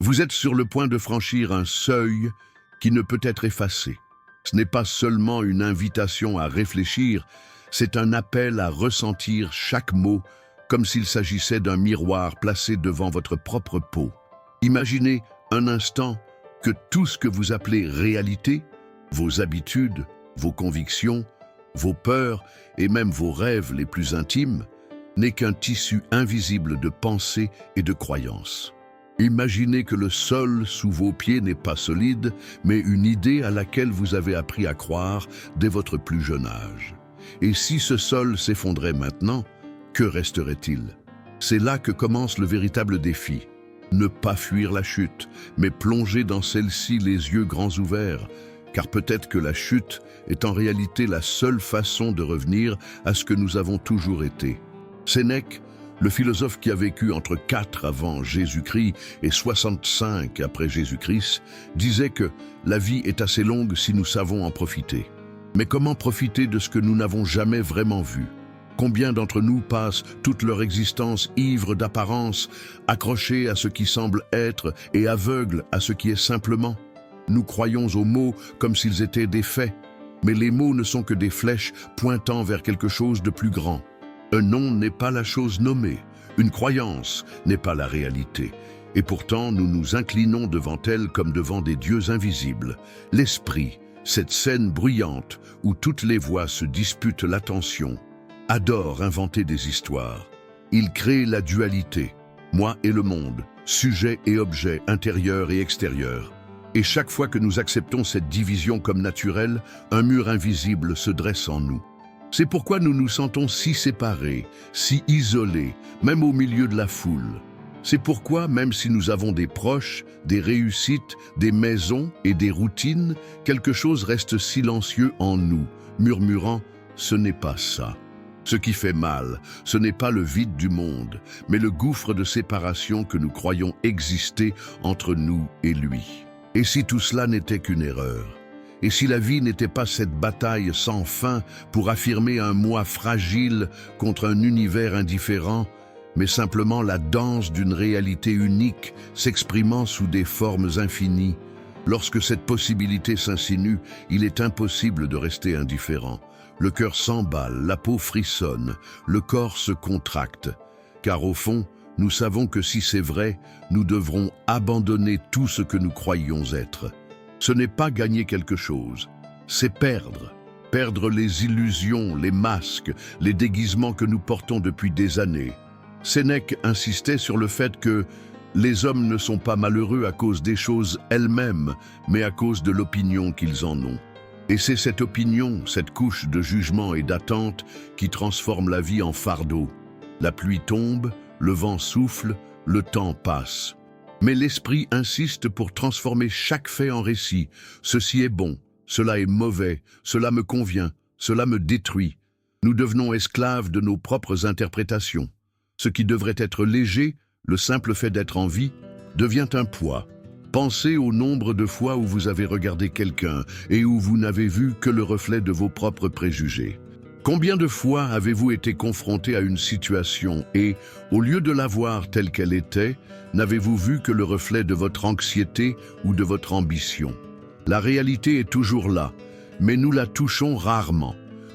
Vous êtes sur le point de franchir un seuil qui ne peut être effacé. Ce n'est pas seulement une invitation à réfléchir, c'est un appel à ressentir chaque mot comme s'il s'agissait d'un miroir placé devant votre propre peau. Imaginez un instant que tout ce que vous appelez réalité, vos habitudes, vos convictions, vos peurs et même vos rêves les plus intimes, n'est qu'un tissu invisible de pensées et de croyances. Imaginez que le sol sous vos pieds n'est pas solide, mais une idée à laquelle vous avez appris à croire dès votre plus jeune âge. Et si ce sol s'effondrait maintenant, que resterait-il? C'est là que commence le véritable défi. Ne pas fuir la chute, mais plonger dans celle-ci les yeux grands ouverts, car peut-être que la chute est en réalité la seule façon de revenir à ce que nous avons toujours été. Sénèque, le philosophe qui a vécu entre 4 avant Jésus-Christ et 65 après Jésus-Christ, disait que la vie est assez longue si nous savons en profiter. Mais comment profiter de ce que nous n'avons jamais vraiment vu? Combien d'entre nous passent toute leur existence ivres d'apparence, accrochés à ce qui semble être et aveugles à ce qui est simplement? Nous croyons aux mots comme s'ils étaient des faits, mais les mots ne sont que des flèches pointant vers quelque chose de plus grand. Un nom n'est pas la chose nommée, une croyance n'est pas la réalité. Et pourtant, nous nous inclinons devant elle comme devant des dieux invisibles. L'esprit, cette scène bruyante où toutes les voix se disputent l'attention, adore inventer des histoires. Il crée la dualité, moi et le monde, sujet et objet, intérieur et extérieur. Et chaque fois que nous acceptons cette division comme naturelle, un mur invisible se dresse en nous. C'est pourquoi nous nous sentons si séparés, si isolés, même au milieu de la foule. C'est pourquoi, même si nous avons des proches, des réussites, des maisons et des routines, quelque chose reste silencieux en nous, murmurant « ce n'est pas ça ». Ce qui fait mal, ce n'est pas le vide du monde, mais le gouffre de séparation que nous croyons exister entre nous et lui. Et si tout cela n'était qu'une erreur? Et si la vie n'était pas cette bataille sans fin pour affirmer un moi fragile contre un univers indifférent, mais simplement la danse d'une réalité unique s'exprimant sous des formes infinies? Lorsque cette possibilité s'insinue, il est impossible de rester indifférent. Le cœur s'emballe, la peau frissonne, le corps se contracte. Car au fond, nous savons que si c'est vrai, nous devrons abandonner tout ce que nous croyions être. Ce n'est pas gagner quelque chose, c'est perdre. Perdre les illusions, les masques, les déguisements que nous portons depuis des années. Sénèque insistait sur le fait que les hommes ne sont pas malheureux à cause des choses elles-mêmes, mais à cause de l'opinion qu'ils en ont. Et c'est cette opinion, cette couche de jugement et d'attente qui transforme la vie en fardeau. La pluie tombe, le vent souffle, le temps passe. Mais l'esprit insiste pour transformer chaque fait en récit. Ceci est bon, cela est mauvais, cela me convient, cela me détruit. Nous devenons esclaves de nos propres interprétations. Ce qui devrait être léger, le simple fait d'être en vie, devient un poids. Pensez au nombre de fois où vous avez regardé quelqu'un et où vous n'avez vu que le reflet de vos propres préjugés. Combien de fois avez-vous été confronté à une situation et, au lieu de la voir telle qu'elle était, n'avez-vous vu que le reflet de votre anxiété ou de votre ambition? La réalité est toujours là, mais nous la touchons rarement.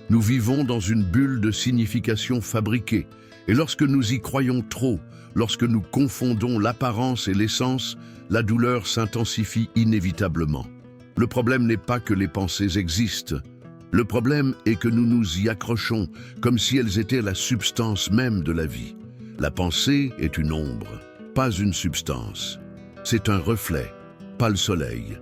Nous vivons dans une bulle de signification fabriquée, et lorsque nous y croyons trop, lorsque nous confondons l'apparence et l'essence, la douleur s'intensifie inévitablement. Le problème n'est pas que les pensées existent. Le problème est que nous nous y accrochons comme si elles étaient la substance même de la vie. La pensée est une ombre, pas une substance. C'est un reflet, pas le soleil.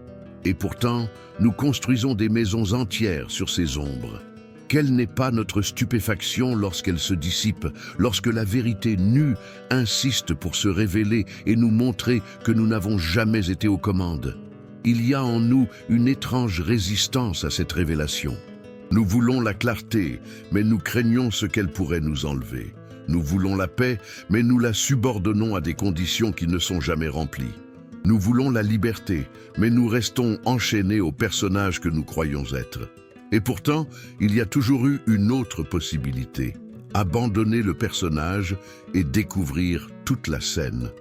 Et pourtant, nous construisons des maisons entières sur ces ombres. Quelle n'est pas notre stupéfaction lorsqu'elles se dissipent, lorsque la vérité nue insiste pour se révéler et nous montrer que nous n'avons jamais été aux commandes. Il y a en nous une étrange résistance à cette révélation. Nous voulons la clarté, mais nous craignons ce qu'elle pourrait nous enlever. Nous voulons la paix, mais nous la subordonnons à des conditions qui ne sont jamais remplies. Nous voulons la liberté, mais nous restons enchaînés aux personnages que nous croyons être. Et pourtant, il y a toujours eu une autre possibilité, abandonner le personnage et découvrir toute la scène.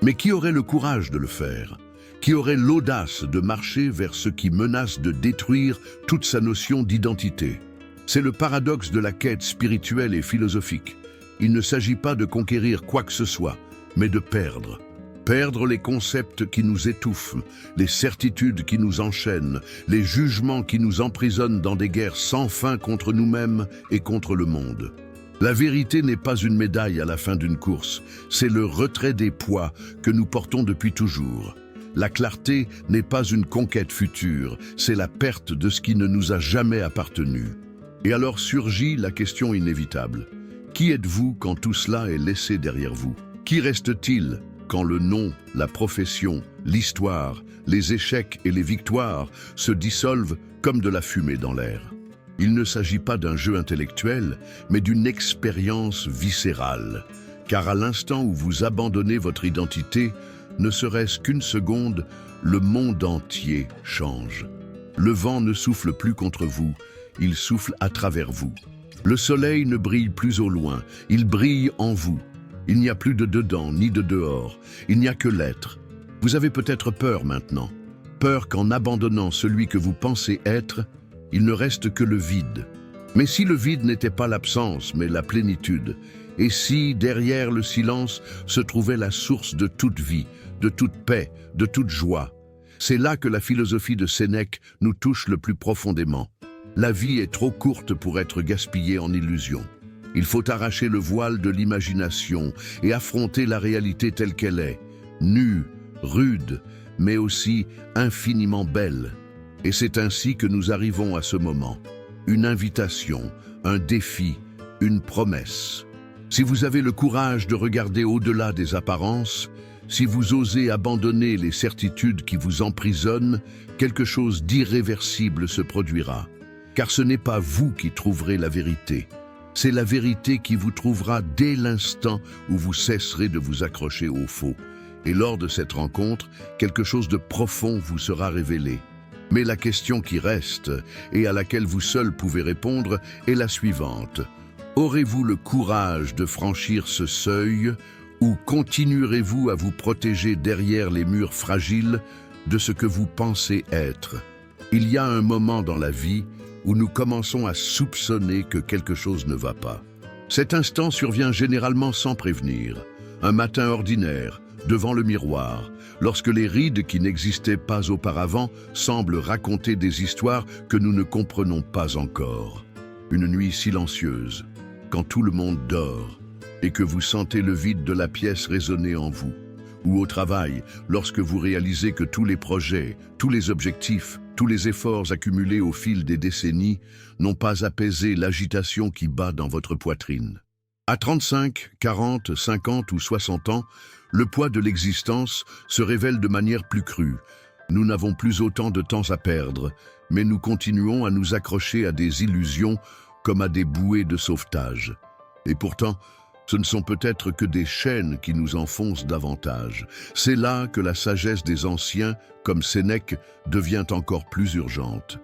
Mais qui aurait le courage de le faire? Qui aurait l'audace de marcher vers ce qui menace de détruire toute sa notion d'identité? C'est le paradoxe de la quête spirituelle et philosophique. Il ne s'agit pas de conquérir quoi que ce soit, mais de perdre. Perdre les concepts qui nous étouffent, les certitudes qui nous enchaînent, les jugements qui nous emprisonnent dans des guerres sans fin contre nous-mêmes et contre le monde. La vérité n'est pas une médaille à la fin d'une course, c'est le retrait des poids que nous portons depuis toujours. La clarté n'est pas une conquête future, c'est la perte de ce qui ne nous a jamais appartenu. Et alors surgit la question inévitable. Qui êtes-vous quand tout cela est laissé derrière vous? Qui reste-t-il quand le nom, la profession, l'histoire, les échecs et les victoires se dissolvent comme de la fumée dans l'air? Il ne s'agit pas d'un jeu intellectuel, mais d'une expérience viscérale. Car à l'instant où vous abandonnez votre identité, ne serait-ce qu'une seconde, le monde entier change. Le vent ne souffle plus contre vous, il souffle à travers vous. Le soleil ne brille plus au loin, il brille en vous. Il n'y a plus de dedans ni de dehors, il n'y a que l'être. Vous avez peut-être peur maintenant. Peur qu'en abandonnant celui que vous pensez être, il ne reste que le vide. Mais si le vide n'était pas l'absence, mais la plénitude, et si, derrière le silence, se trouvait la source de toute vie, de toute paix, de toute joie, c'est là que la philosophie de Sénèque nous touche le plus profondément. La vie est trop courte pour être gaspillée en illusions. Il faut arracher le voile de l'imagination et affronter la réalité telle qu'elle est, nue, rude, mais aussi infiniment belle. Et c'est ainsi que nous arrivons à ce moment. Une invitation, un défi, une promesse. Si vous avez le courage de regarder au-delà des apparences, si vous osez abandonner les certitudes qui vous emprisonnent, quelque chose d'irréversible se produira. Car ce n'est pas vous qui trouverez la vérité. C'est la vérité qui vous trouvera dès l'instant où vous cesserez de vous accrocher au faux. Et lors de cette rencontre, quelque chose de profond vous sera révélé. Mais la question qui reste, et à laquelle vous seul pouvez répondre, est la suivante. Aurez-vous le courage de franchir ce seuil, ou continuerez-vous à vous protéger derrière les murs fragiles de ce que vous pensez être? Il y a un moment dans la vie où nous commençons à soupçonner que quelque chose ne va pas. Cet instant survient généralement sans prévenir. Un matin ordinaire, devant le miroir, lorsque les rides qui n'existaient pas auparavant semblent raconter des histoires que nous ne comprenons pas encore. Une nuit silencieuse, quand tout le monde dort, et que vous sentez le vide de la pièce résonner en vous. Ou au travail, lorsque vous réalisez que tous les projets, tous les objectifs, tous les efforts accumulés au fil des décennies n'ont pas apaisé l'agitation qui bat dans votre poitrine. À 35, 40, 50 ou 60 ans, le poids de l'existence se révèle de manière plus crue. Nous n'avons plus autant de temps à perdre, mais nous continuons à nous accrocher à des illusions comme à des bouées de sauvetage. Et pourtant, ce ne sont peut-être que des chaînes qui nous enfoncent davantage. C'est là que la sagesse des anciens, comme Sénèque, devient encore plus urgente.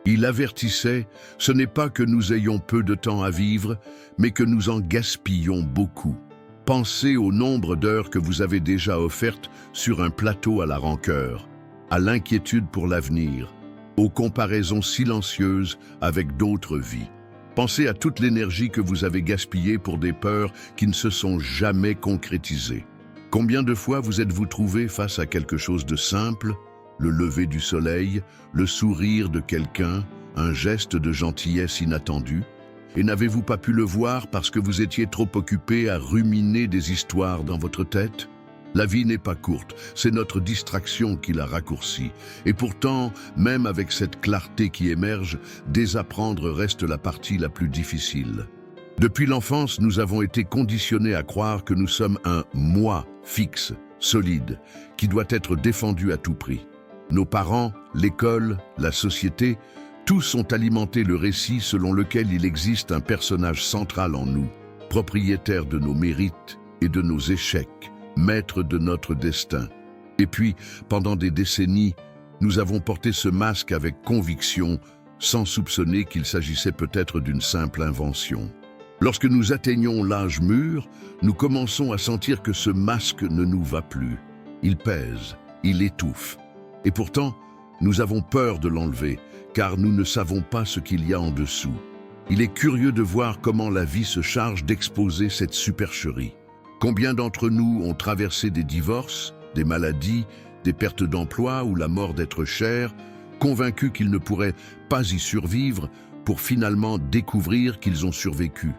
Il avertissait, ce n'est pas que nous ayons peu de temps à vivre, mais que nous en gaspillons beaucoup. Pensez au nombre d'heures que vous avez déjà offertes sur un plateau à la rancœur, à l'inquiétude pour l'avenir, aux comparaisons silencieuses avec d'autres vies. Pensez à toute l'énergie que vous avez gaspillée pour des peurs qui ne se sont jamais concrétisées. Combien de fois vous êtes-vous trouvé face à quelque chose de simple, le lever du soleil, le sourire de quelqu'un, un geste de gentillesse inattendu, et n'avez-vous pas pu le voir parce que vous étiez trop occupé à ruminer des histoires dans votre tête? La vie n'est pas courte, c'est notre distraction qui la raccourcit. Et pourtant, même avec cette clarté qui émerge, désapprendre reste la partie la plus difficile. Depuis l'enfance, nous avons été conditionnés à croire que nous sommes un « moi » fixe, solide, qui doit être défendu à tout prix. Nos parents, l'école, la société, tous ont alimenté le récit selon lequel il existe un personnage central en nous, propriétaire de nos mérites et de nos échecs, maître de notre destin. Et puis, pendant des décennies, nous avons porté ce masque avec conviction, sans soupçonner qu'il s'agissait peut-être d'une simple invention. Lorsque nous atteignons l'âge mûr, nous commençons à sentir que ce masque ne nous va plus. Il pèse, il étouffe. Et pourtant, nous avons peur de l'enlever, car nous ne savons pas ce qu'il y a en dessous. Il est curieux de voir comment la vie se charge d'exposer cette supercherie. Combien d'entre nous ont traversé des divorces, des maladies, des pertes d'emploi ou la mort d'êtres chers, convaincus qu'ils ne pourraient pas y survivre pour finalement découvrir qu'ils ont survécu.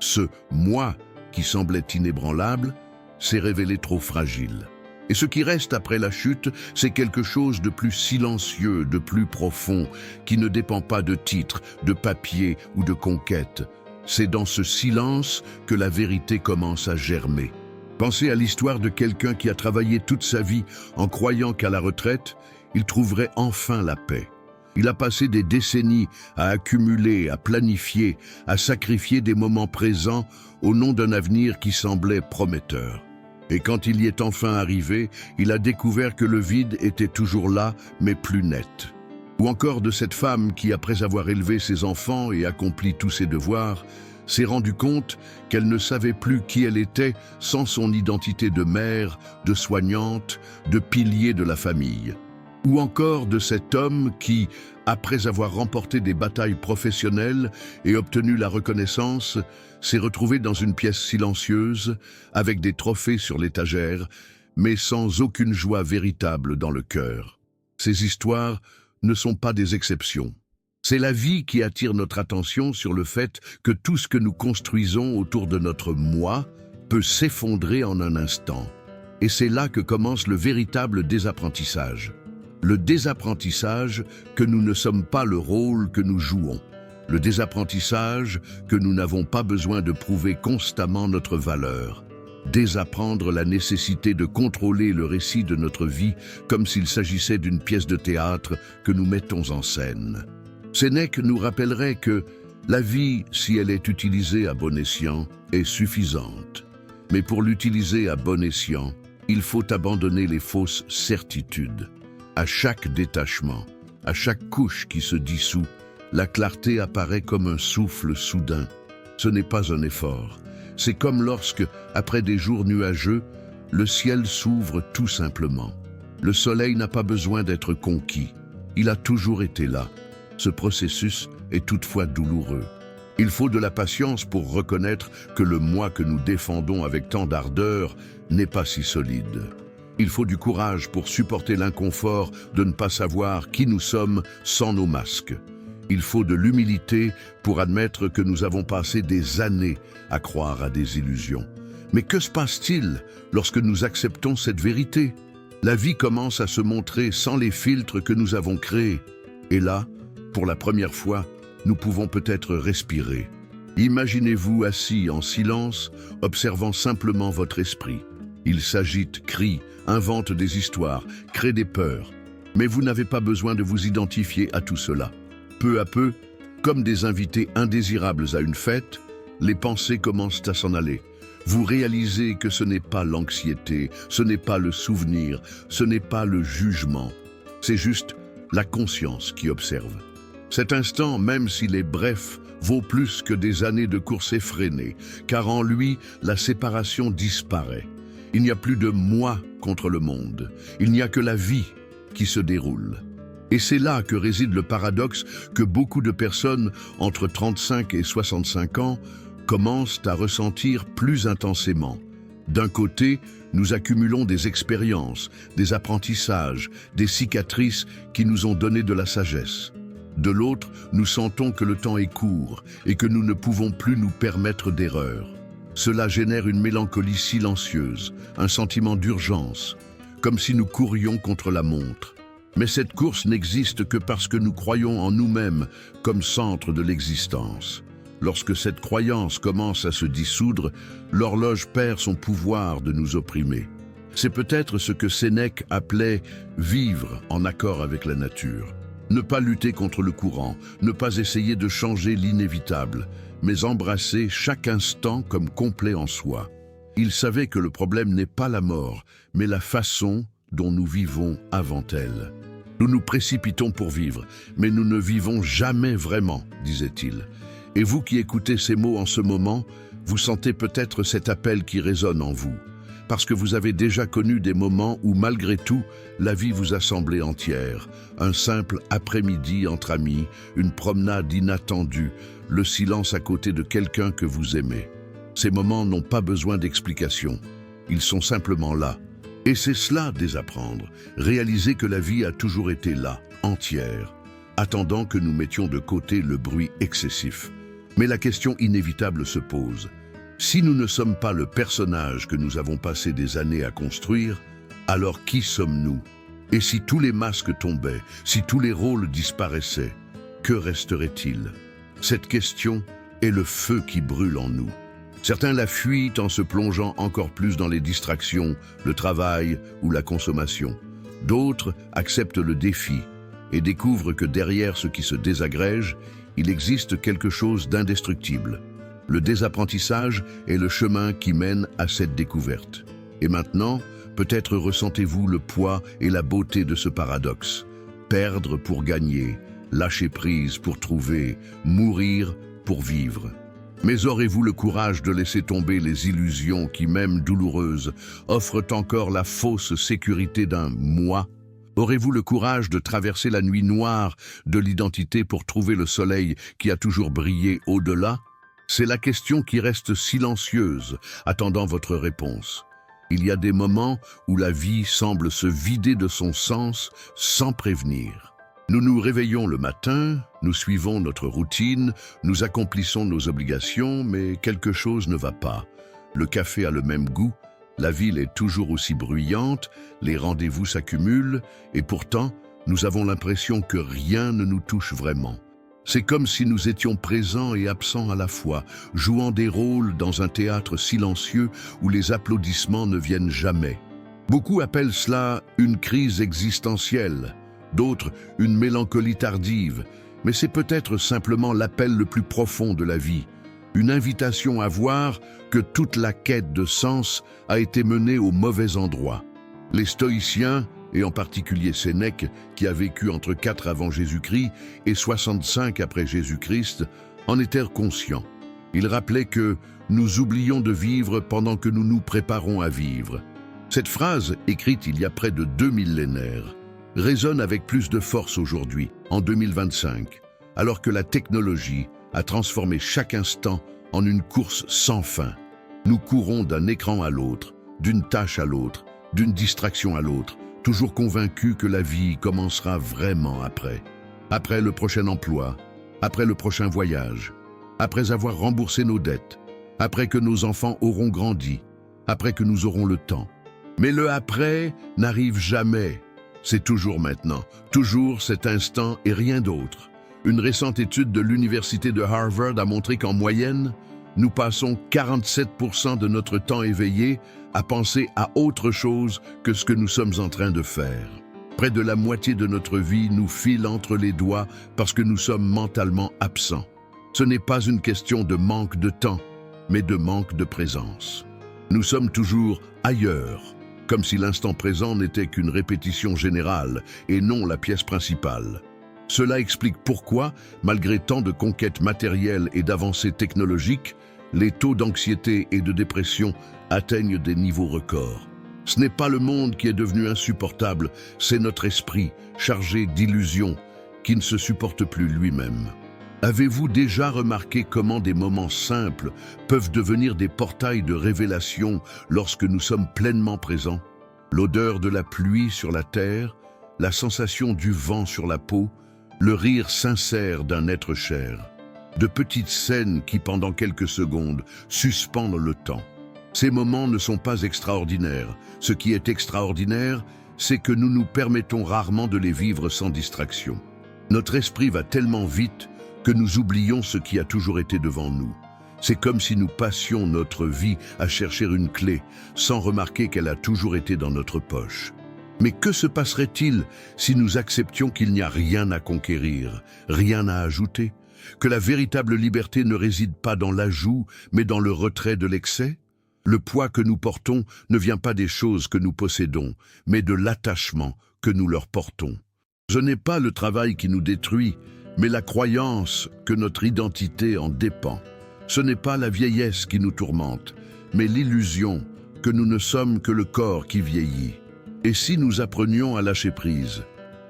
Ce « moi » qui semblait inébranlable s'est révélé trop fragile. Et ce qui reste après la chute, c'est quelque chose de plus silencieux, de plus profond, qui ne dépend pas de titres, de papiers ou de conquêtes. C'est dans ce silence que la vérité commence à germer. Pensez à l'histoire de quelqu'un qui a travaillé toute sa vie en croyant qu'à la retraite, il trouverait enfin la paix. Il a passé des décennies à accumuler, à planifier, à sacrifier des moments présents au nom d'un avenir qui semblait prometteur. Et quand il y est enfin arrivé, il a découvert que le vide était toujours là, mais plus net. Ou encore de cette femme qui, après avoir élevé ses enfants et accompli tous ses devoirs, s'est rendue compte qu'elle ne savait plus qui elle était sans son identité de mère, de soignante, de pilier de la famille. Ou encore de cet homme qui, après avoir remporté des batailles professionnelles et obtenu la reconnaissance, s'est retrouvé dans une pièce silencieuse, avec des trophées sur l'étagère, mais sans aucune joie véritable dans le cœur. Ces histoires ne sont pas des exceptions. C'est la vie qui attire notre attention sur le fait que tout ce que nous construisons autour de notre « moi » peut s'effondrer en un instant. Et c'est là que commence le véritable désapprentissage. Le désapprentissage que nous ne sommes pas le rôle que nous jouons. Le désapprentissage que nous n'avons pas besoin de prouver constamment notre valeur. Désapprendre la nécessité de contrôler le récit de notre vie comme s'il s'agissait d'une pièce de théâtre que nous mettons en scène. Sénèque nous rappellerait que la vie, si elle est utilisée à bon escient, est suffisante. Mais pour l'utiliser à bon escient, il faut abandonner les fausses certitudes. À chaque détachement, à chaque couche qui se dissout, la clarté apparaît comme un souffle soudain. Ce n'est pas un effort. C'est comme lorsque, après des jours nuageux, le ciel s'ouvre tout simplement. Le soleil n'a pas besoin d'être conquis. Il a toujours été là. Ce processus est toutefois douloureux. Il faut de la patience pour reconnaître que le moi que nous défendons avec tant d'ardeur n'est pas si solide. Il faut du courage pour supporter l'inconfort de ne pas savoir qui nous sommes sans nos masques. Il faut de l'humilité pour admettre que nous avons passé des années à croire à des illusions. Mais que se passe-t-il lorsque nous acceptons cette vérité? La vie commence à se montrer sans les filtres que nous avons créés. Et là, pour la première fois, nous pouvons peut-être respirer. Imaginez-vous assis en silence, observant simplement votre esprit. Il s'agite, crie, invente des histoires, crée des peurs. Mais vous n'avez pas besoin de vous identifier à tout cela. Peu à peu, comme des invités indésirables à une fête, les pensées commencent à s'en aller. Vous réalisez que ce n'est pas l'anxiété, ce n'est pas le souvenir, ce n'est pas le jugement. C'est juste la conscience qui observe. Cet instant, même s'il est bref, vaut plus que des années de course effrénée, car en lui, la séparation disparaît. Il n'y a plus de moi contre le monde, il n'y a que la vie qui se déroule. Et c'est là que réside le paradoxe que beaucoup de personnes entre 35 et 65 ans commencent à ressentir plus intensément. D'un côté, nous accumulons des expériences, des apprentissages, des cicatrices qui nous ont donné de la sagesse. De l'autre, nous sentons que le temps est court et que nous ne pouvons plus nous permettre d'erreurs. Cela génère une mélancolie silencieuse, un sentiment d'urgence, comme si nous courions contre la montre. Mais cette course n'existe que parce que nous croyons en nous-mêmes comme centre de l'existence. Lorsque cette croyance commence à se dissoudre, l'horloge perd son pouvoir de nous opprimer. C'est peut-être ce que Sénèque appelait « vivre en accord avec la nature ». Ne pas lutter contre le courant, ne pas essayer de changer l'inévitable, mais embrasser chaque instant comme complet en soi. Il savait que le problème n'est pas la mort, mais la façon dont nous vivons avant elle. Nous nous précipitons pour vivre, mais nous ne vivons jamais vraiment, disait-il. Et vous qui écoutez ces mots en ce moment, vous sentez peut-être cet appel qui résonne en vous, parce que vous avez déjà connu des moments où, malgré tout, la vie vous a semblé entière. Un simple après-midi entre amis, une promenade inattendue, le silence à côté de quelqu'un que vous aimez. Ces moments n'ont pas besoin d'explication. Ils sont simplement là. Et c'est cela, désapprendre, réaliser que la vie a toujours été là, entière, attendant que nous mettions de côté le bruit excessif. Mais la question inévitable se pose. Si nous ne sommes pas le personnage que nous avons passé des années à construire, alors qui sommes-nous? Et si tous les masques tombaient, si tous les rôles disparaissaient, que resterait-il? Cette question est le feu qui brûle en nous. Certains la fuient en se plongeant encore plus dans les distractions, le travail ou la consommation. D'autres acceptent le défi et découvrent que derrière ce qui se désagrège, il existe quelque chose d'indestructible. Le désapprentissage est le chemin qui mène à cette découverte. Et maintenant, peut-être ressentez-vous le poids et la beauté de ce paradoxe. Perdre pour gagner, lâcher prise pour trouver, mourir pour vivre. Mais aurez-vous le courage de laisser tomber les illusions qui, même douloureuses, offrent encore la fausse sécurité d'un « moi » ? Aurez-vous le courage de traverser la nuit noire de l'identité pour trouver le soleil qui a toujours brillé au-delà? C'est la question qui reste silencieuse, attendant votre réponse. Il y a des moments où la vie semble se vider de son sens sans prévenir. Nous nous réveillons le matin, nous suivons notre routine, nous accomplissons nos obligations, mais quelque chose ne va pas. Le café a le même goût, la ville est toujours aussi bruyante, les rendez-vous s'accumulent, et pourtant, nous avons l'impression que rien ne nous touche vraiment. C'est comme si nous étions présents et absents à la fois, jouant des rôles dans un théâtre silencieux où les applaudissements ne viennent jamais. Beaucoup appellent cela une crise existentielle, d'autres une mélancolie tardive, mais c'est peut-être simplement l'appel le plus profond de la vie, une invitation à voir que toute la quête de sens a été menée au mauvais endroit. Les stoïciens, et en particulier Sénèque, qui a vécu entre 4 avant Jésus-Christ et 65 après Jésus-Christ, en étaient conscients. Ils rappelaient que nous oublions de vivre pendant que nous nous préparons à vivre. Cette phrase, écrite il y a près de 2 millénaires, résonne avec plus de force aujourd'hui, en 2025, alors que la technologie a transformé chaque instant en une course sans fin. Nous courons d'un écran à l'autre, d'une tâche à l'autre, d'une distraction à l'autre, toujours convaincus que la vie commencera vraiment après. Après le prochain emploi, après le prochain voyage, après avoir remboursé nos dettes, après que nos enfants auront grandi, après que nous aurons le temps. Mais le après n'arrive jamais. C'est toujours maintenant, toujours cet instant et rien d'autre. Une récente étude de l'université de Harvard a montré qu'en moyenne, nous passons 47% de notre temps éveillé à penser à autre chose que ce que nous sommes en train de faire. Près de la moitié de notre vie nous file entre les doigts parce que nous sommes mentalement absents. Ce n'est pas une question de manque de temps, mais de manque de présence. Nous sommes toujours ailleurs, comme si l'instant présent n'était qu'une répétition générale et non la pièce principale. Cela explique pourquoi, malgré tant de conquêtes matérielles et d'avancées technologiques, les taux d'anxiété et de dépression atteignent des niveaux records. Ce n'est pas le monde qui est devenu insupportable, c'est notre esprit, chargé d'illusions, qui ne se supporte plus lui-même. Avez-vous déjà remarqué comment des moments simples peuvent devenir des portails de révélation lorsque nous sommes pleinement présents? L'odeur de la pluie sur la terre, la sensation du vent sur la peau, le rire sincère d'un être cher. De petites scènes qui, pendant quelques secondes, suspendent le temps. Ces moments ne sont pas extraordinaires. Ce qui est extraordinaire, c'est que nous nous permettons rarement de les vivre sans distraction. Notre esprit va tellement vite que nous oublions ce qui a toujours été devant nous. C'est comme si nous passions notre vie à chercher une clé, sans remarquer qu'elle a toujours été dans notre poche. Mais que se passerait-il si nous acceptions qu'il n'y a rien à conquérir, rien à ajouter, que la véritable liberté ne réside pas dans l'ajout, mais dans le retrait de l'excès? Le poids que nous portons ne vient pas des choses que nous possédons, mais de l'attachement que nous leur portons. Ce n'est pas le travail qui nous détruit, mais la croyance que notre identité en dépend. Ce n'est pas la vieillesse qui nous tourmente, mais l'illusion que nous ne sommes que le corps qui vieillit. Et si nous apprenions à lâcher prise,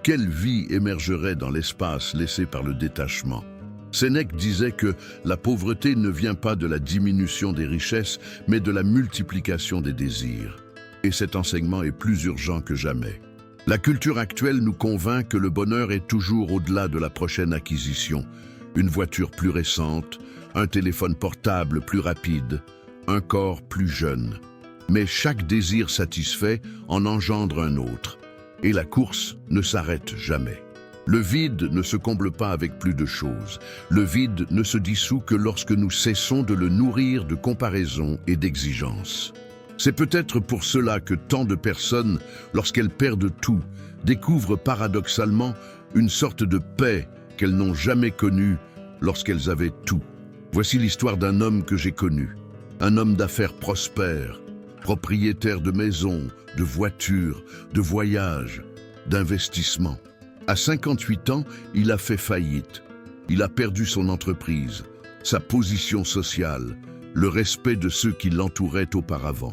quelle vie émergerait dans l'espace laissé par le détachement? Sénèque disait que la pauvreté ne vient pas de la diminution des richesses, mais de la multiplication des désirs. Et cet enseignement est plus urgent que jamais. La culture actuelle nous convainc que le bonheur est toujours au-delà de la prochaine acquisition. Une voiture plus récente, un téléphone portable plus rapide, un corps plus jeune. Mais chaque désir satisfait en engendre un autre. Et la course ne s'arrête jamais. Le vide ne se comble pas avec plus de choses. Le vide ne se dissout que lorsque nous cessons de le nourrir de comparaisons et d'exigences. C'est peut-être pour cela que tant de personnes, lorsqu'elles perdent tout, découvrent paradoxalement une sorte de paix qu'elles n'ont jamais connue lorsqu'elles avaient tout. Voici l'histoire d'un homme que j'ai connu. Un homme d'affaires prospère, propriétaire de maisons, de voitures, de voyages, d'investissements. À 58 ans, il a fait faillite. Il a perdu son entreprise, sa position sociale, le respect de ceux qui l'entouraient auparavant.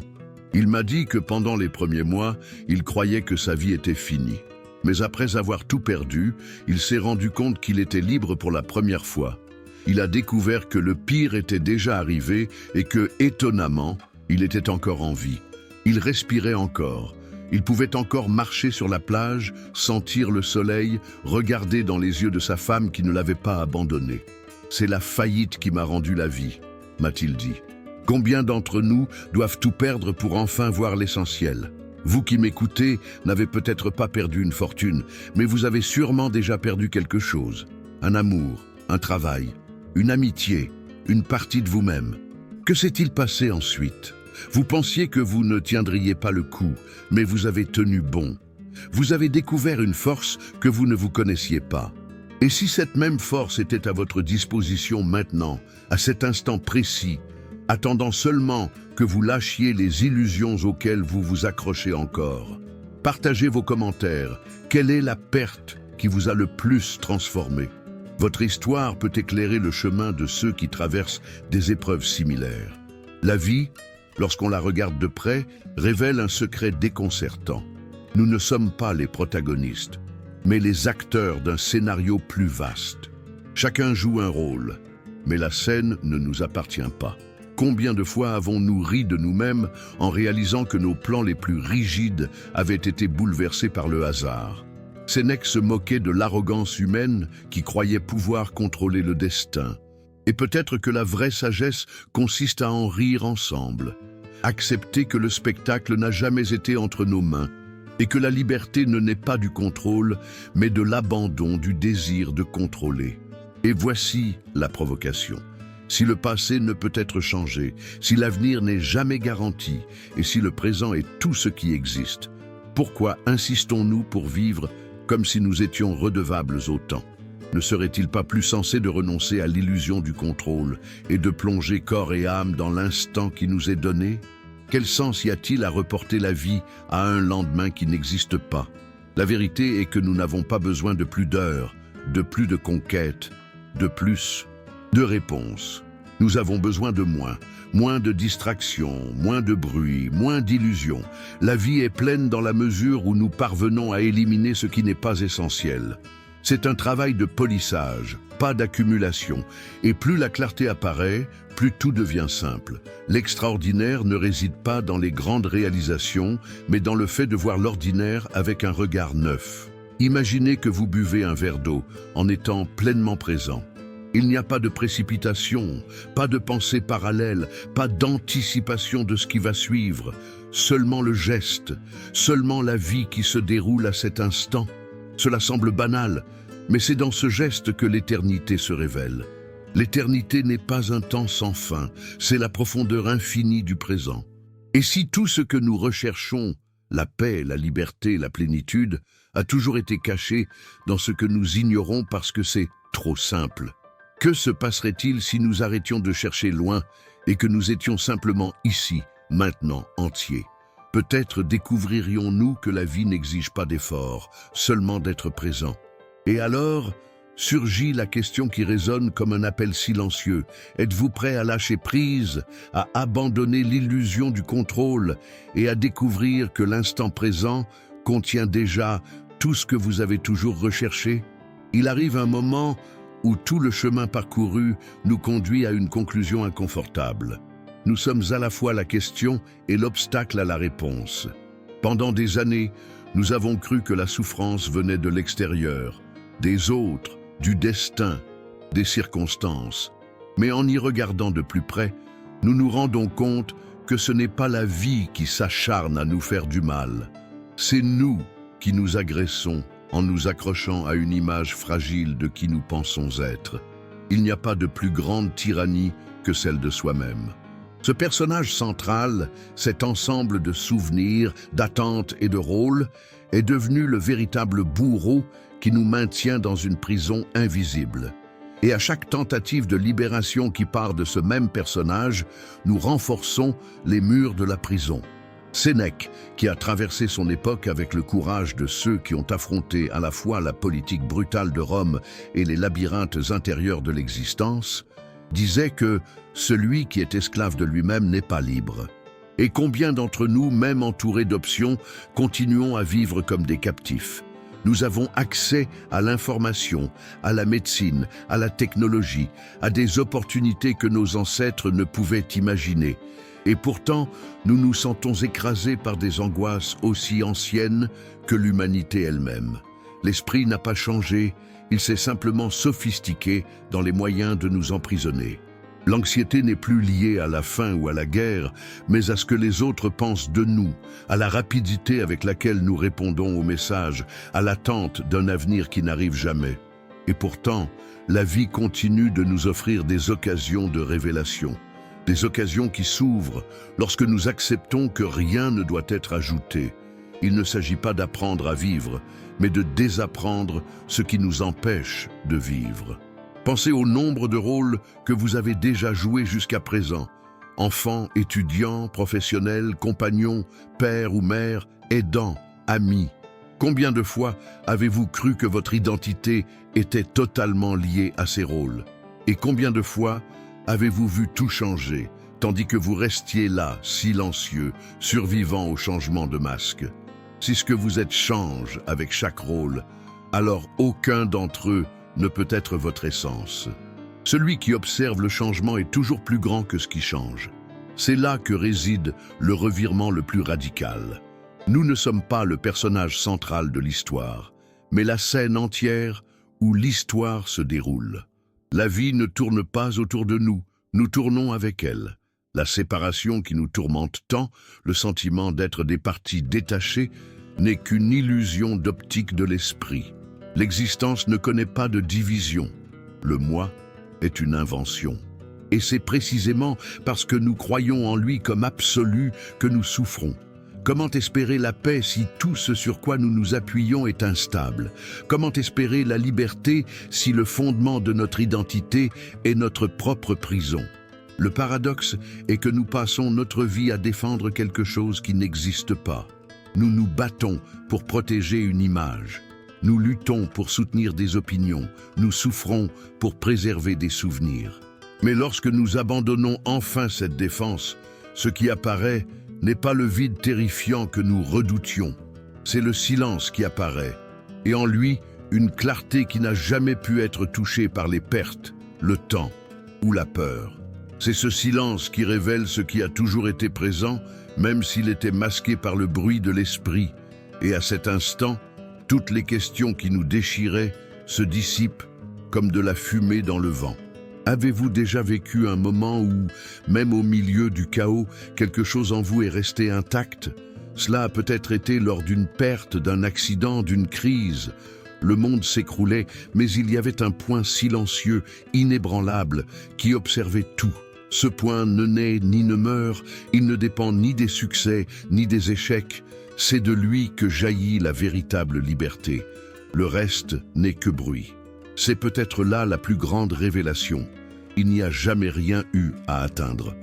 Il m'a dit que pendant les premiers mois, il croyait que sa vie était finie. Mais après avoir tout perdu, il s'est rendu compte qu'il était libre pour la première fois. Il a découvert que le pire était déjà arrivé et que, étonnamment, il était encore en vie. Il respirait encore. Il pouvait encore marcher sur la plage, sentir le soleil, regarder dans les yeux de sa femme qui ne l'avait pas abandonné. « C'est la faillite qui m'a rendu la vie », m'a-t-il dit. Combien d'entre nous doivent tout perdre pour enfin voir l'essentiel? Vous qui m'écoutez n'avez peut-être pas perdu une fortune, mais vous avez sûrement déjà perdu quelque chose. Un amour, un travail, une amitié, une partie de vous-même. Que s'est-il passé ensuite? Vous pensiez que vous ne tiendriez pas le coup, mais vous avez tenu bon. Vous avez découvert une force que vous ne vous connaissiez pas. Et si cette même force était à votre disposition maintenant, à cet instant précis, attendant seulement que vous lâchiez les illusions auxquelles vous vous accrochez encore? Partagez vos commentaires. Quelle est la perte qui vous a le plus transformé? Votre histoire peut éclairer le chemin de ceux qui traversent des épreuves similaires. La vie, lorsqu'on la regarde de près, révèle un secret déconcertant. Nous ne sommes pas les protagonistes, mais les acteurs d'un scénario plus vaste. Chacun joue un rôle, mais la scène ne nous appartient pas. Combien de fois avons-nous ri de nous-mêmes en réalisant que nos plans les plus rigides avaient été bouleversés par le hasard? Sénèque se moquait de l'arrogance humaine qui croyait pouvoir contrôler le destin. Et peut-être que la vraie sagesse consiste à en rire ensemble, accepter que le spectacle n'a jamais été entre nos mains et que la liberté ne naît pas du contrôle, mais de l'abandon du désir de contrôler. Et voici la provocation. Si le passé ne peut être changé, si l'avenir n'est jamais garanti et si le présent est tout ce qui existe, pourquoi insistons-nous pour vivre comme si nous étions redevables au temps? Ne serait-il pas plus sensé de renoncer à l'illusion du contrôle et de plonger corps et âme dans l'instant qui nous est donné? Quel sens y a-t-il à reporter la vie à un lendemain qui n'existe pas? La vérité est que nous n'avons pas besoin de plus d'heures, de plus de conquêtes, de plus de réponses. Nous avons besoin de moins de distractions, moins de bruit, moins d'illusions. La vie est pleine dans la mesure où nous parvenons à éliminer ce qui n'est pas essentiel. C'est un travail de polissage, pas d'accumulation. Et plus la clarté apparaît, plus tout devient simple. L'extraordinaire ne réside pas dans les grandes réalisations, mais dans le fait de voir l'ordinaire avec un regard neuf. Imaginez que vous buvez un verre d'eau en étant pleinement présent. Il n'y a pas de précipitation, pas de pensée parallèle, pas d'anticipation de ce qui va suivre. Seulement le geste, seulement la vie qui se déroule à cet instant. Cela semble banal, mais c'est dans ce geste que l'éternité se révèle. L'éternité n'est pas un temps sans fin, c'est la profondeur infinie du présent. Et si tout ce que nous recherchons, la paix, la liberté, la plénitude, a toujours été caché dans ce que nous ignorons parce que c'est trop simple, que se passerait-il si nous arrêtions de chercher loin et que nous étions simplement ici, maintenant, entiers? Peut-être découvririons-nous que la vie n'exige pas d'effort, seulement d'être présent. Et alors, surgit la question qui résonne comme un appel silencieux. Êtes-vous prêt à lâcher prise, à abandonner l'illusion du contrôle et à découvrir que l'instant présent contient déjà tout ce que vous avez toujours recherché? Il arrive un moment où tout le chemin parcouru nous conduit à une conclusion inconfortable. Nous sommes à la fois la question et l'obstacle à la réponse. Pendant des années, nous avons cru que la souffrance venait de l'extérieur, des autres, du destin, des circonstances. Mais en y regardant de plus près, nous nous rendons compte que ce n'est pas la vie qui s'acharne à nous faire du mal. C'est nous qui nous agressons en nous accrochant à une image fragile de qui nous pensons être. Il n'y a pas de plus grande tyrannie que celle de soi-même. Ce personnage central, cet ensemble de souvenirs, d'attentes et de rôles, est devenu le véritable bourreau qui nous maintient dans une prison invisible. Et à chaque tentative de libération qui part de ce même personnage, nous renforçons les murs de la prison. Sénèque, qui a traversé son époque avec le courage de ceux qui ont affronté à la fois la politique brutale de Rome et les labyrinthes intérieurs de l'existence, disait que celui qui est esclave de lui-même n'est pas libre. Et combien d'entre nous, même entourés d'options, continuons à vivre comme des captifs? Nous avons accès à l'information, à la médecine, à la technologie, à des opportunités que nos ancêtres ne pouvaient imaginer. Et pourtant, nous nous sentons écrasés par des angoisses aussi anciennes que l'humanité elle-même. L'esprit n'a pas changé, il s'est simplement sophistiqué dans les moyens de nous emprisonner. L'anxiété n'est plus liée à la faim ou à la guerre, mais à ce que les autres pensent de nous, à la rapidité avec laquelle nous répondons aux messages, à l'attente d'un avenir qui n'arrive jamais. Et pourtant, la vie continue de nous offrir des occasions de révélation. Des occasions qui s'ouvrent lorsque nous acceptons que rien ne doit être ajouté. Il ne s'agit pas d'apprendre à vivre, mais de désapprendre ce qui nous empêche de vivre. Pensez au nombre de rôles que vous avez déjà joués jusqu'à présent. Enfant, étudiant, professionnel, compagnon, père ou mère, aidant, ami. Combien de fois avez-vous cru que votre identité était totalement liée à ces rôles? Et combien de fois avez-vous vu tout changer, tandis que vous restiez là, silencieux, survivant au changement de masque? Si ce que vous êtes change avec chaque rôle, alors aucun d'entre eux ne peut être votre essence. Celui qui observe le changement est toujours plus grand que ce qui change. C'est là que réside le revirement le plus radical. Nous ne sommes pas le personnage central de l'histoire, mais la scène entière où l'histoire se déroule. La vie ne tourne pas autour de nous, nous tournons avec elle. La séparation qui nous tourmente tant, le sentiment d'être des parties détachées, n'est qu'une illusion d'optique de l'esprit. L'existence ne connaît pas de division. Le moi est une invention. Et c'est précisément parce que nous croyons en lui comme absolu que nous souffrons. Comment espérer la paix si tout ce sur quoi nous nous appuyons est instable? Comment espérer la liberté si le fondement de notre identité est notre propre prison? Le paradoxe est que nous passons notre vie à défendre quelque chose qui n'existe pas. Nous nous battons pour protéger une image. Nous luttons pour soutenir des opinions. Nous souffrons pour préserver des souvenirs. Mais lorsque nous abandonnons enfin cette défense, ce qui apparaît n'est pas le vide terrifiant que nous redoutions. C'est le silence qui apparaît, et en lui, une clarté qui n'a jamais pu être touchée par les pertes, le temps ou la peur. C'est ce silence qui révèle ce qui a toujours été présent, même s'il était masqué par le bruit de l'esprit. Et à cet instant, toutes les questions qui nous déchiraient se dissipent comme de la fumée dans le vent. Avez-vous déjà vécu un moment où, même au milieu du chaos, quelque chose en vous est resté intact? Cela a peut-être été lors d'une perte, d'un accident, d'une crise. Le monde s'écroulait, mais il y avait un point silencieux, inébranlable, qui observait tout. Ce point ne naît ni ne meurt, il ne dépend ni des succès, ni des échecs. C'est de lui que jaillit la véritable liberté. Le reste n'est que bruit. C'est peut-être là la plus grande révélation. Il n'y a jamais rien eu à atteindre.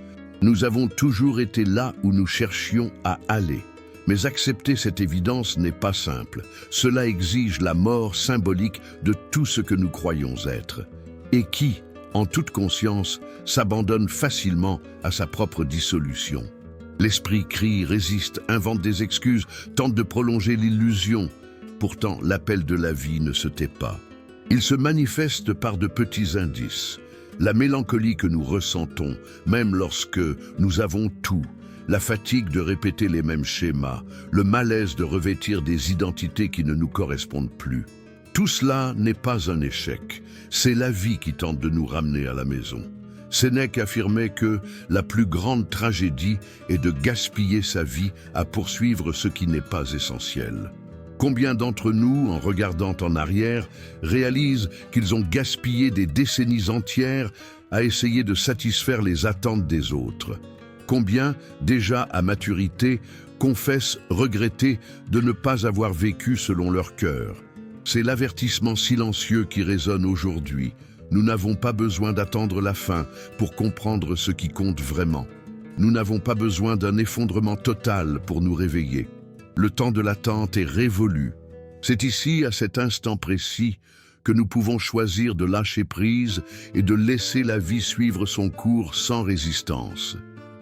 Nous avons toujours été là où nous cherchions à aller. Mais accepter cette évidence n'est pas simple. Cela exige la mort symbolique de tout ce que nous croyons être. Et qui, en toute conscience, s'abandonne facilement à sa propre dissolution. L'esprit crie, résiste, invente des excuses, tente de prolonger l'illusion. Pourtant, l'appel de la vie ne se tait pas. Il se manifeste par de petits indices. La mélancolie que nous ressentons, même lorsque nous avons tout, la fatigue de répéter les mêmes schémas, le malaise de revêtir des identités qui ne nous correspondent plus. Tout cela n'est pas un échec, c'est la vie qui tente de nous ramener à la maison. Sénèque affirmait que la plus grande tragédie est de gaspiller sa vie à poursuivre ce qui n'est pas essentiel. Combien d'entre nous, en regardant en arrière, réalisent qu'ils ont gaspillé des décennies entières à essayer de satisfaire les attentes des autres? Combien, déjà à maturité, confessent regretter de ne pas avoir vécu selon leur cœur? C'est l'avertissement silencieux qui résonne aujourd'hui. Nous n'avons pas besoin d'attendre la fin pour comprendre ce qui compte vraiment. Nous n'avons pas besoin d'un effondrement total pour nous réveiller. Le temps de l'attente est révolu. C'est ici, à cet instant précis, que nous pouvons choisir de lâcher prise et de laisser la vie suivre son cours sans résistance.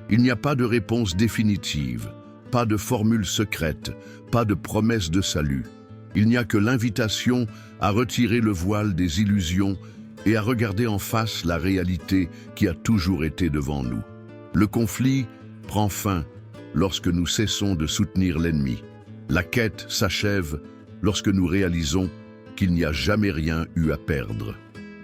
Il n'y a pas de réponse définitive, pas de formule secrète, pas de promesse de salut. Il n'y a que l'invitation à retirer le voile des illusions et à regarder en face la réalité qui a toujours été devant nous. Le conflit prend fin lorsque nous cessons de soutenir l'ennemi. La quête s'achève lorsque nous réalisons qu'il n'y a jamais rien eu à perdre.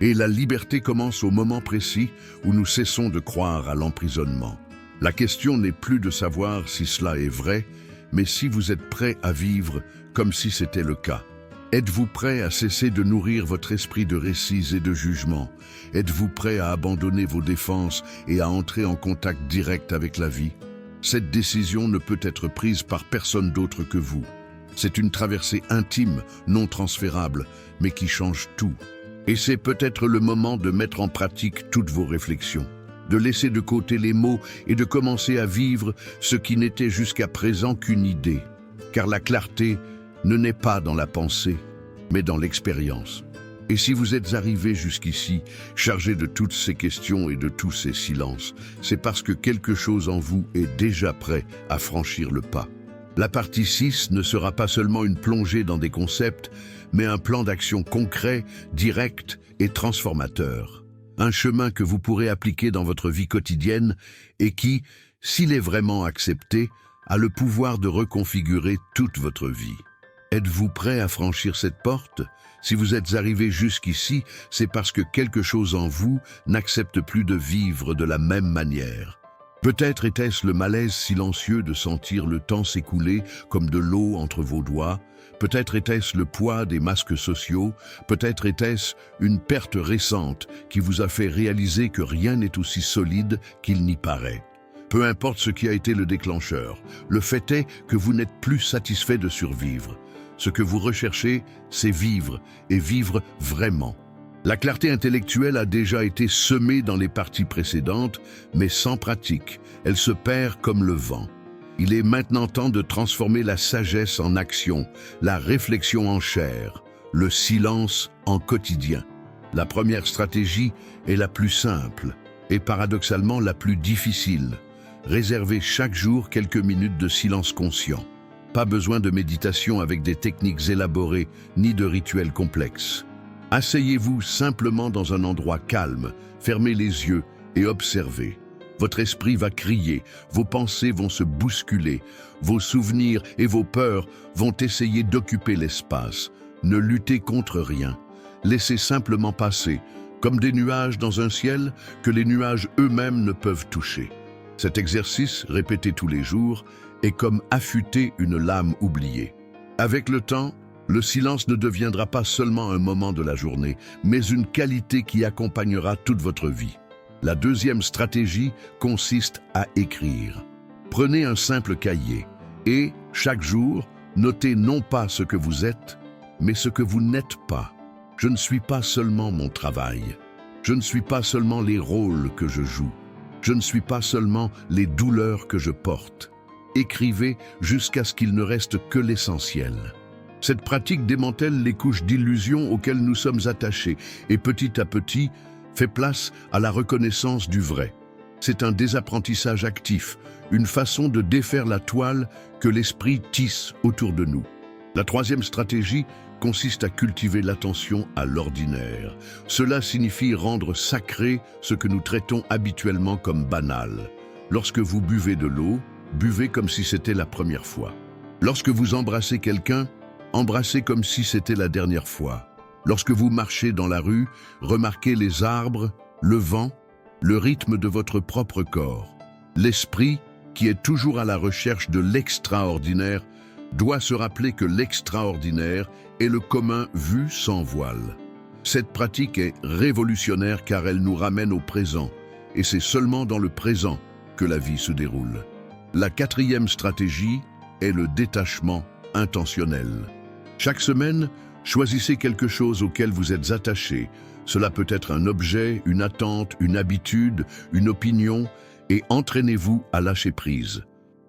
Et la liberté commence au moment précis où nous cessons de croire à l'emprisonnement. La question n'est plus de savoir si cela est vrai, mais si vous êtes prêt à vivre comme si c'était le cas. Êtes-vous prêt à cesser de nourrir votre esprit de récits et de jugements? Êtes-vous prêt à abandonner vos défenses et à entrer en contact direct avec la vie? Cette décision ne peut être prise par personne d'autre que vous. C'est une traversée intime, non transférable, mais qui change tout. Et c'est peut-être le moment de mettre en pratique toutes vos réflexions, de laisser de côté les mots et de commencer à vivre ce qui n'était jusqu'à présent qu'une idée. Car la clarté ne naît pas dans la pensée, mais dans l'expérience. Et si vous êtes arrivé jusqu'ici, chargé de toutes ces questions et de tous ces silences, c'est parce que quelque chose en vous est déjà prêt à franchir le pas. La partie 6 ne sera pas seulement une plongée dans des concepts, mais un plan d'action concret, direct et transformateur. Un chemin que vous pourrez appliquer dans votre vie quotidienne et qui, s'il est vraiment accepté, a le pouvoir de reconfigurer toute votre vie. Êtes-vous prêt à franchir cette porte? Si vous êtes arrivé jusqu'ici, c'est parce que quelque chose en vous n'accepte plus de vivre de la même manière. Peut-être était-ce le malaise silencieux de sentir le temps s'écouler comme de l'eau entre vos doigts, peut-être était-ce le poids des masques sociaux, peut-être était-ce une perte récente qui vous a fait réaliser que rien n'est aussi solide qu'il n'y paraît. Peu importe ce qui a été le déclencheur, le fait est que vous n'êtes plus satisfait de survivre. Ce que vous recherchez, c'est vivre, et vivre vraiment. La clarté intellectuelle a déjà été semée dans les parties précédentes, mais sans pratique, elle se perd comme le vent. Il est maintenant temps de transformer la sagesse en action, la réflexion en chair, le silence en quotidien. La première stratégie est la plus simple, et paradoxalement la plus difficile. Réservez chaque jour quelques minutes de silence conscient. Pas besoin de méditation avec des techniques élaborées, ni de rituels complexes. Asseyez-vous simplement dans un endroit calme, fermez les yeux et observez. Votre esprit va crier, vos pensées vont se bousculer, vos souvenirs et vos peurs vont essayer d'occuper l'espace. Ne luttez contre rien. Laissez simplement passer, comme des nuages dans un ciel que les nuages eux-mêmes ne peuvent toucher. Cet exercice, répété tous les jours, est comme affûter une lame oubliée. Avec le temps, le silence ne deviendra pas seulement un moment de la journée, mais une qualité qui accompagnera toute votre vie. La deuxième stratégie consiste à écrire. Prenez un simple cahier et, chaque jour, notez non pas ce que vous êtes, mais ce que vous n'êtes pas. Je ne suis pas seulement mon travail. Je ne suis pas seulement les rôles que je joue. Je ne suis pas seulement les douleurs que je porte. écrivez jusqu'à ce qu'il ne reste que l'essentiel. Cette pratique démantèle les couches d'illusions auxquelles nous sommes attachés et petit à petit fait place à la reconnaissance du vrai. C'est un désapprentissage actif, une façon de défaire la toile que l'esprit tisse autour de nous. La troisième stratégie consiste à cultiver l'attention à l'ordinaire. Cela signifie rendre sacré ce que nous traitons habituellement comme banal. Lorsque vous buvez de l'eau, buvez comme si c'était la première fois. Lorsque vous embrassez quelqu'un, embrassez comme si c'était la dernière fois. Lorsque vous marchez dans la rue, remarquez les arbres, le vent, le rythme de votre propre corps. L'esprit, qui est toujours à la recherche de l'extraordinaire, doit se rappeler que l'extraordinaire est le commun vu sans voile. Cette pratique est révolutionnaire car elle nous ramène au présent, et c'est seulement dans le présent que la vie se déroule. La quatrième stratégie est le détachement intentionnel. Chaque semaine, choisissez quelque chose auquel vous êtes attaché. Cela peut être un objet, une attente, une habitude, une opinion, et entraînez-vous à lâcher prise.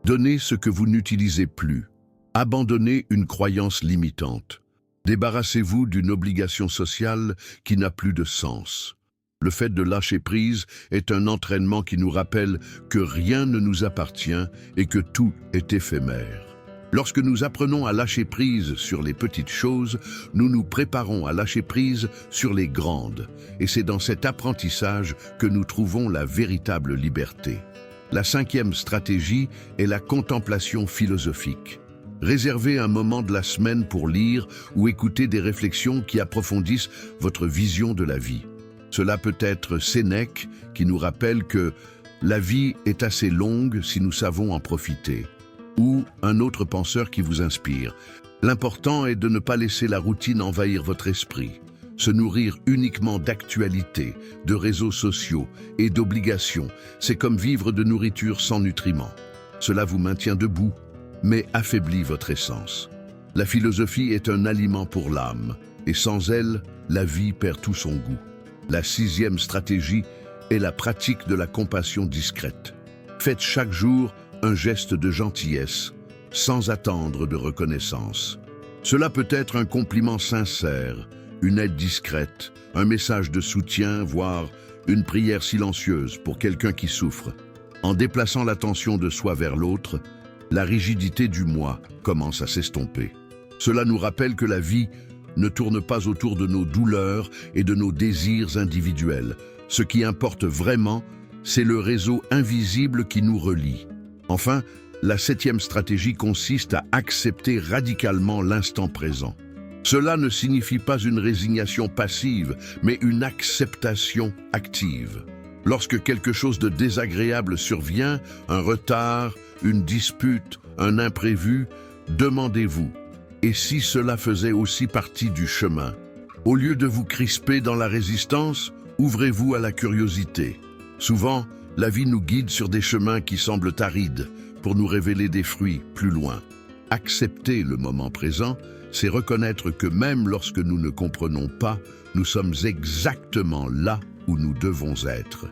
Donnez ce que vous n'utilisez plus. Abandonnez une croyance limitante. Débarrassez-vous d'une obligation sociale qui n'a plus de sens. Le fait de lâcher prise est un entraînement qui nous rappelle que rien ne nous appartient et que tout est éphémère. Lorsque nous apprenons à lâcher prise sur les petites choses, nous nous préparons à lâcher prise sur les grandes. Et c'est dans cet apprentissage que nous trouvons la véritable liberté. La cinquième stratégie est la contemplation philosophique. Réservez un moment de la semaine pour lire ou écouter des réflexions qui approfondissent votre vision de la vie. Cela peut être Sénèque qui nous rappelle que la vie est assez longue si nous savons en profiter. Ou un autre penseur qui vous inspire. L'important est de ne pas laisser la routine envahir votre esprit. Se nourrir uniquement d'actualités, de réseaux sociaux et d'obligations, c'est comme vivre de nourriture sans nutriments. Cela vous maintient debout, mais affaiblit votre essence. La philosophie est un aliment pour l'âme, et sans elle, la vie perd tout son goût. La sixième stratégie est la pratique de la compassion discrète. Faites chaque jour un geste de gentillesse, sans attendre de reconnaissance. Cela peut être un compliment sincère, une aide discrète, un message de soutien, voire une prière silencieuse pour quelqu'un qui souffre. En déplaçant l'attention de soi vers l'autre, la rigidité du moi commence à s'estomper. Cela nous rappelle que la vie ne tourne pas autour de nos douleurs et de nos désirs individuels. Ce qui importe vraiment, c'est le réseau invisible qui nous relie. Enfin, la septième stratégie consiste à accepter radicalement l'instant présent. Cela ne signifie pas une résignation passive, mais une acceptation active. Lorsque quelque chose de désagréable survient, un retard, une dispute, un imprévu, demandez-vous, et si cela faisait aussi partie du chemin? Au lieu de vous crisper dans la résistance, ouvrez-vous à la curiosité. Souvent, la vie nous guide sur des chemins qui semblent arides pour nous révéler des fruits plus loin. Accepter le moment présent, c'est reconnaître que même lorsque nous ne comprenons pas, nous sommes exactement là où nous devons être.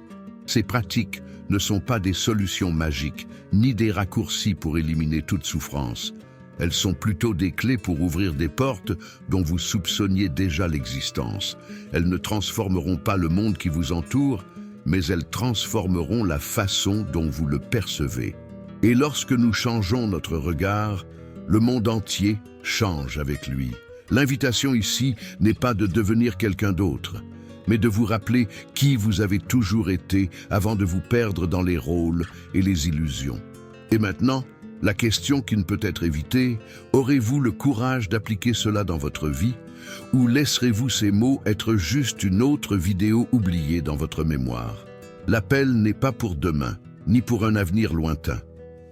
Ces pratiques ne sont pas des solutions magiques, ni des raccourcis pour éliminer toute souffrance. Elles sont plutôt des clés pour ouvrir des portes dont vous soupçonniez déjà l'existence. Elles ne transformeront pas le monde qui vous entoure, mais elles transformeront la façon dont vous le percevez. Et lorsque nous changeons notre regard, le monde entier change avec lui. L'invitation ici n'est pas de devenir quelqu'un d'autre, mais de vous rappeler qui vous avez toujours été avant de vous perdre dans les rôles et les illusions. Et maintenant, la question qui ne peut être évitée, aurez-vous le courage d'appliquer cela dans votre vie, ou laisserez-vous ces mots être juste une autre vidéo oubliée dans votre mémoire? L'appel n'est pas pour demain, ni pour un avenir lointain.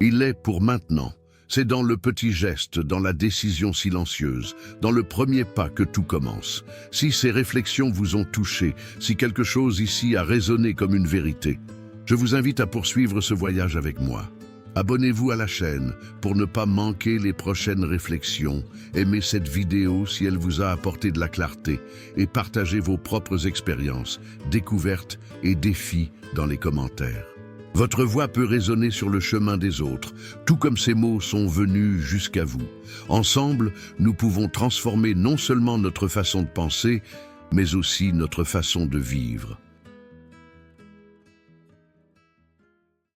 Il est pour maintenant. C'est dans le petit geste, dans la décision silencieuse, dans le premier pas que tout commence. Si ces réflexions vous ont touché, si quelque chose ici a résonné comme une vérité, je vous invite à poursuivre ce voyage avec moi. Abonnez-vous à la chaîne pour ne pas manquer les prochaines réflexions. Aimez cette vidéo si elle vous a apporté de la clarté et partagez vos propres expériences, découvertes et défis dans les commentaires. Votre voix peut résonner sur le chemin des autres, tout comme ces mots sont venus jusqu'à vous. Ensemble, nous pouvons transformer non seulement notre façon de penser, mais aussi notre façon de vivre.